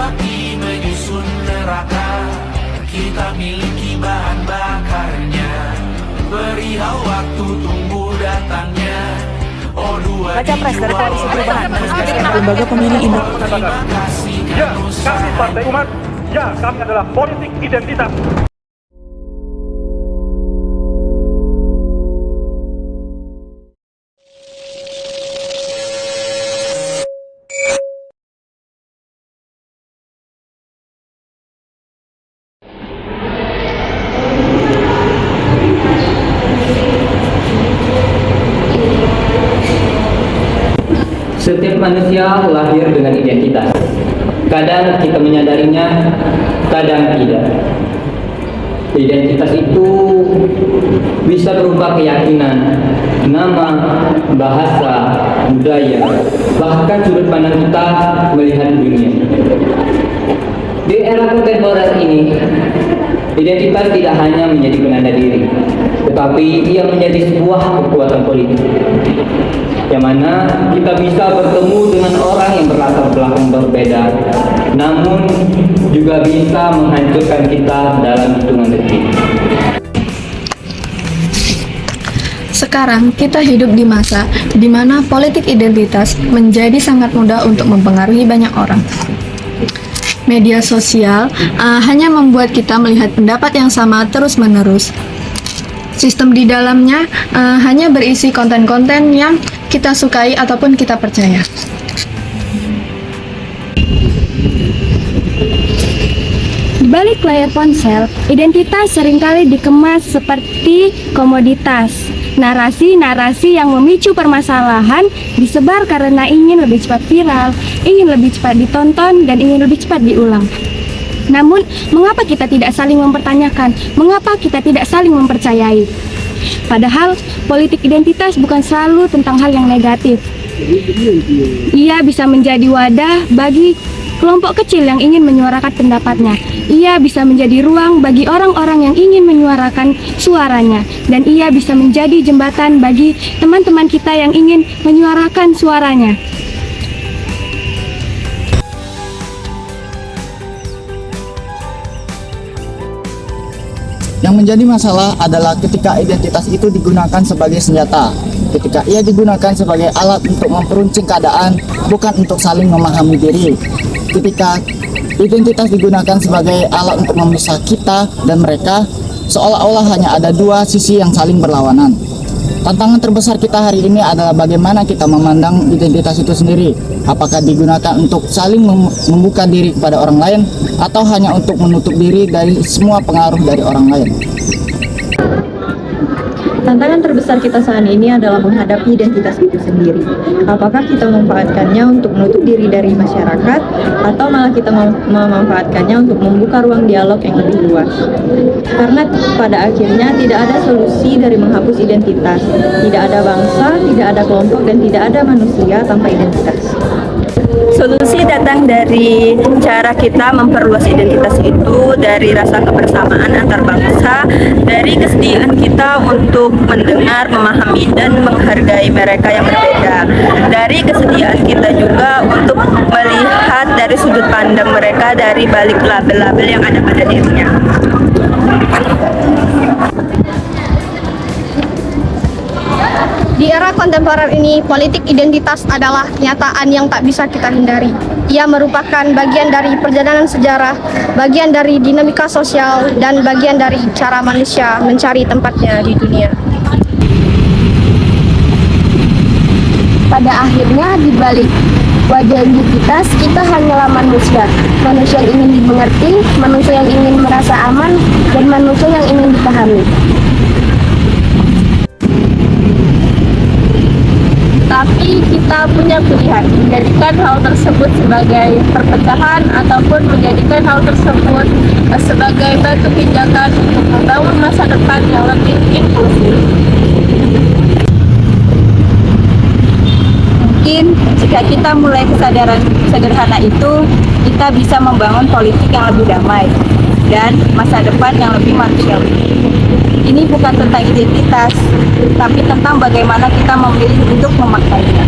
bakti menyusun neraka, kita miliki bahan bakarnya. Perihal waktu tunggu datangnya. Baca pres dari Koalisi Perubahan, Lembaga Pemilih Indah. Ya, kami Partai Umat, ya kami adalah politik identitas. Setiap manusia lahir dengan identitas. Kadang kita menyadarinya, kadang tidak. Identitas itu bisa berupa keyakinan, nama, bahasa, budaya, bahkan sudut pandang kita melihat dunia. Di era kontemporer ini, identitas tidak hanya menjadi penanda diri, tetapi ia menjadi sebuah kekuatan politik, yang mana kita bisa bertemu dengan orang yang berlatar belakang berbeda, namun juga bisa menghancurkan kita dalam hitungan detik. Sekarang kita hidup di masa di mana politik identitas menjadi sangat mudah untuk mempengaruhi banyak orang. Media sosial hanya membuat kita melihat pendapat yang sama terus-menerus. Sistem di dalamnya hanya berisi konten-konten yang kita sukai ataupun kita percaya. Di balik layar ponsel, identitas seringkali dikemas seperti komoditas. Narasi-narasi yang memicu permasalahan disebar karena ingin lebih cepat viral, ingin lebih cepat ditonton, dan ingin lebih cepat diulang. Namun, mengapa kita tidak saling mempertanyakan? Mengapa kita tidak saling mempercayai? Padahal, politik identitas bukan selalu tentang hal yang negatif. Ia bisa menjadi wadah bagi kelompok kecil yang ingin menyuarakan pendapatnya. Ia bisa menjadi ruang bagi orang-orang yang ingin menyuarakan suaranya. Dan ia bisa menjadi jembatan bagi teman-teman kita yang ingin menyuarakan suaranya. Yang menjadi masalah adalah ketika identitas itu digunakan sebagai senjata. Ketika ia digunakan sebagai alat untuk memperuncing keadaan, bukan untuk saling memahami diri. Ketika identitas digunakan sebagai alat untuk memisah kita dan mereka, seolah-olah hanya ada dua sisi yang saling berlawanan. Tantangan terbesar kita hari ini adalah bagaimana kita memandang identitas itu sendiri. Apakah digunakan untuk saling membuka diri kepada orang lain, atau hanya untuk menutup diri dari semua pengaruh dari orang lain. Tantangan terbesar kita saat ini adalah menghadapi identitas itu sendiri. Apakah kita memanfaatkannya untuk menutup diri dari masyarakat, atau malah kita memanfaatkannya untuk membuka ruang dialog yang lebih luas? Karena pada akhirnya tidak ada solusi dari menghapus identitas. Tidak ada bangsa, tidak ada kelompok, dan tidak ada manusia tanpa identitas. Solusi datang dari cara kita memperluas identitas itu, dari rasa kebersamaan antar bangsa, dari kesediaan kita untuk mendengar, memahami, dan menghargai mereka yang berbeda, dari kesediaan kita juga untuk melihat dari sudut pandang mereka dari balik label-label yang ada pada dirinya. Di era kontemporer ini, politik identitas adalah kenyataan yang tak bisa kita hindari. Ia merupakan bagian dari perjalanan sejarah, bagian dari dinamika sosial, dan bagian dari cara manusia mencari tempatnya di dunia. Pada akhirnya, di balik wajah identitas, kita hanyalah manusia. Manusia yang ingin dimengerti, manusia yang ingin merasa aman, dan manusia yang ingin dipahami. Tapi kita punya pilihan, menjadikan hal tersebut sebagai perpecahan ataupun menjadikan hal tersebut sebagai batu pijakan untuk membangun masa depan yang lebih inklusif. Mungkin jika kita mulai kesadaran sederhana itu, kita bisa membangun politik yang lebih damai dan masa depan yang lebih manusiawi. Ini bukan tentang identitas, tapi tentang bagaimana kita memilih untuk memakainya.